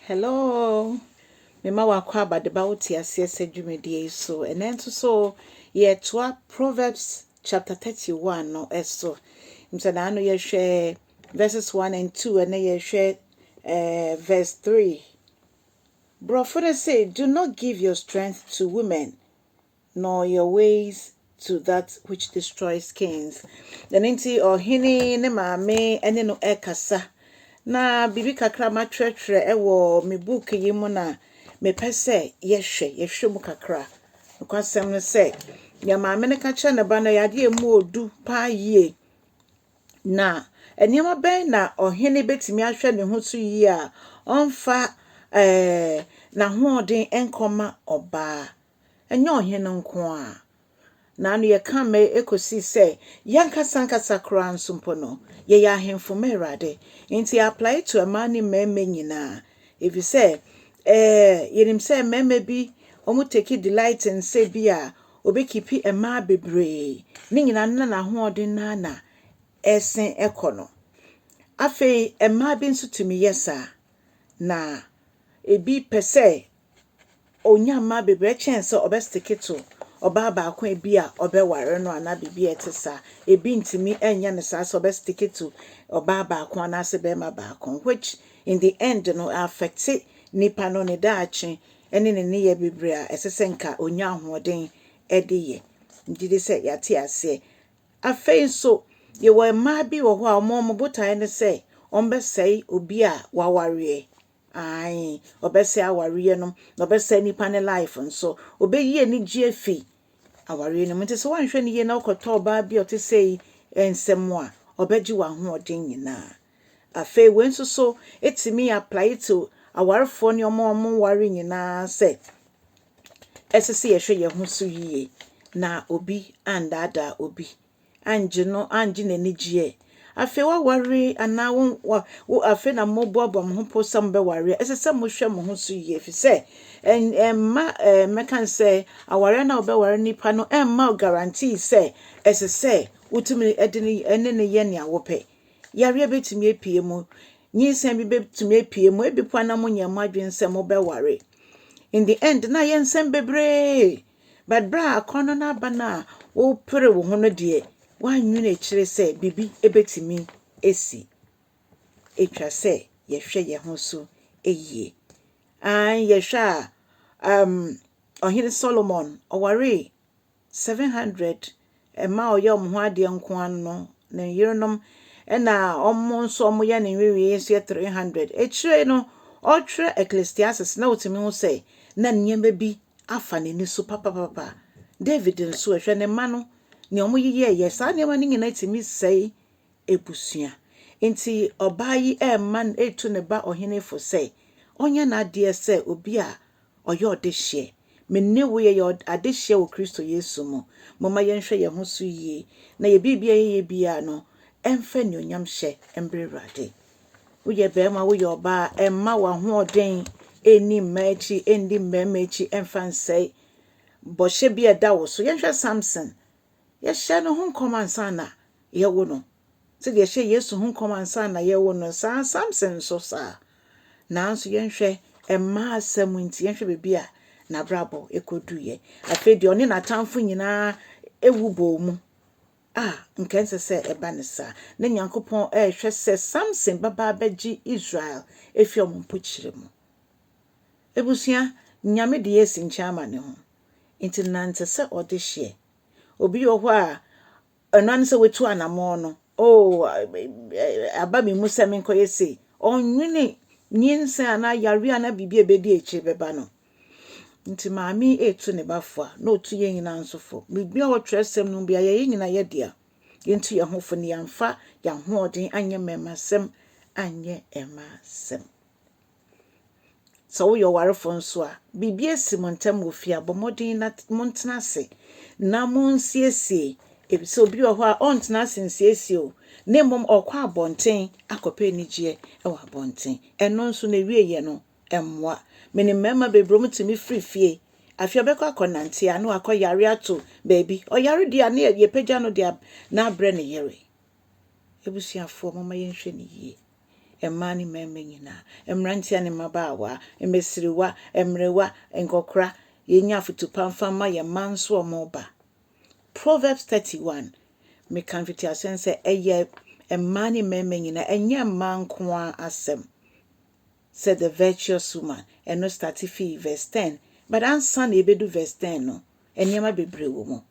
Hello. Mema wakwa badeba Teaseɛ Sɛn dwumadie so. And then so to Proverbs chapter 31 no eso. Msana no share verses 1 and 2 and then share verse 3. Brofo say, do not give your strength to women, nor your ways to that which destroys kings. The ninti or hini ne maame ene no ekasa. Na bibi kakra ma trɛtrɛ ɛwɔ me book yi mu na me pese yɛhwɛ mu kakra. Nokwasɛm no sɛ ya maame ne ka kyerɛ ne ba no yade emu odu pa yie. Na enema bɛn na ɔhene betimi ahwɛ ne ho so yi a ɔmfa na hoɔden enkɔma ɔbaa. Ɛnyɛ ɔhene nko a. Na anu ye kan me ekosi se yankasa kra nsumpo no ye ya ahemfo merade nti apply to a man ni meme nyina if you say yenim say meme bi omu take delight in say bia obekipi e ma bebre ni nyina na hoɔden na esen ekono afei e ma bi nso tumi yesa na ebi pese onya ma bebre chance obestike to oba baako ebi a obeware no ana bibi etesa ebi ntimi enya ne saa so stick to oba baako ana se be ma baako which in the end no affect nipa no ne daache ene ne ye bebre a esesenka onya ahoden ede ye ndide se yate ase afei so ye wo ma bi wo ho a omo botae ne se ombesei obi a waware ai obese aware no obese nipa ne life nso obeyi ani gie fi aware no mte so wanhwe ne ye na okoto ba bi ote sei ensem a obeji wa hoɔden nyina afei wenso so etimi apply to awarefo ne omo ware nyina se esese yehwe ye ho so yie na obi andada obi anje n'ani gie afei waware ana wo afei na moboabom ho posam be ware esese mo hwe mo ho so yie fi se mekan say aware na obeware nipa no emma guarantee say esese utumi edini ene ne ye ne awope yare betumi epie mu nyinsen bi betumi epie mu ebipo na mo nyam adwensem obeware in the end na yensem bebre but bra akono na bana wo pere wo ho no de wanwune kire say bibi ebetimi esi etwa say yehwe ye ho so eyie yehwa ohine Solomon oware 700 ema oyom ho ade nko ano na yerenom na omo nso omo ya ne wewe yesu 300 ekire no otwere Ecclesiastes na otimi ho say na nyema bi afa ne ni so papa David nso ehwe ne ma no ne omo yiye saa ne ma ne nyina timi sei ebusua enti obayi man etu ne ba ohine fo say onya na de say obi a oyo odehye menne wo ye adehye wo Kristo Yesu mu mama yenhwe ye ho so yie na ye bibia ye bia no emfa ne onyam hye embrerade wo ye be ma wo ye oba emma wa hoɔden eni machi endi mmemachi emfa nsei bohye bia da wo so yenhwe Samson ye hye no ho nkomansa na ye wo no se de hye Yesu ho nkomansa na ye wo no sa Samson so sa nanso yenhwe emma asɛm nti yenhwe bebia na brabo ekoduye afei de oni na tamfo nyina ewubo mu nkense se eba ne sa na Nyankopɔn hwe se Samson baba abeji Israel efi ompokyire mu ebusia nyame de yesi nchama ne ho nti nante se odehye obi wo ho a anan se wetu anamo no aba mi musa me nkoyese onwene nyinse ana yare ana bibia bedi echi beba no nti maami etu ne bafo a na otu ye nyina nsofo bibia wo tresem no bia ye nyina ye dia yentu ye hofo ne yamfa ya hoɔden anye memasem anye emasem so wo yo warefo nso a bibia simontam wo fia bomodin na montena se na monsiesie ebiso obi wo ho a ontena sensiesie o ne mom okwa abonten akope nigie e wa abonten eno nso na wieye no emwa meni mema bebrom timi frifie afia beko akonante anu akoyare ato baby oyare dia na ye pagya no dia na abre ne yere ebusuafo mama yenhwe ne yie Emani memenyina. Emrantia ne mabawa. Emesiriwa. Emrewa. Enkokra. Yenya futupamfama ye manso omoba. Proverbs 31. Me kan Teaseɛ Sɛn sɛ ɛyɛ emani memenyina. Enye man kwa asem. Said the virtuous woman. And no statifi verse 10. But ansa na ebedu verse 10 no. Enyema bebre wo mo.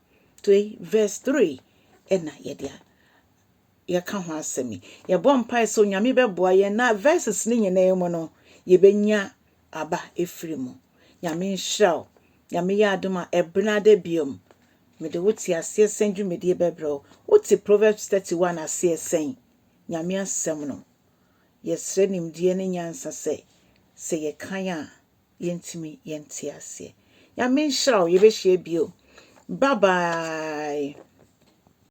To verse 3. Ena yedia. Yɛka ho asɛm yi yɛbɔ mpae sɛ onyame bɛboa yɛn na verses ne nyinaa mu no yɛbɛnya aba ɛfiri mu nyame nhyira wo nyame yɛ adom a ɛbena da biom mede wo Teaseɛ Sɛn dwumadie bɛbrɛ wo wote Proverbs 31 aseɛ sɛn nyame asɛm no yɛsrɛ nimdeɛ ne nyansa sɛ yɛkan a yɛntimi yɛnte aseɛ nyame nhyira wo yɛbɛhyia bio bye bye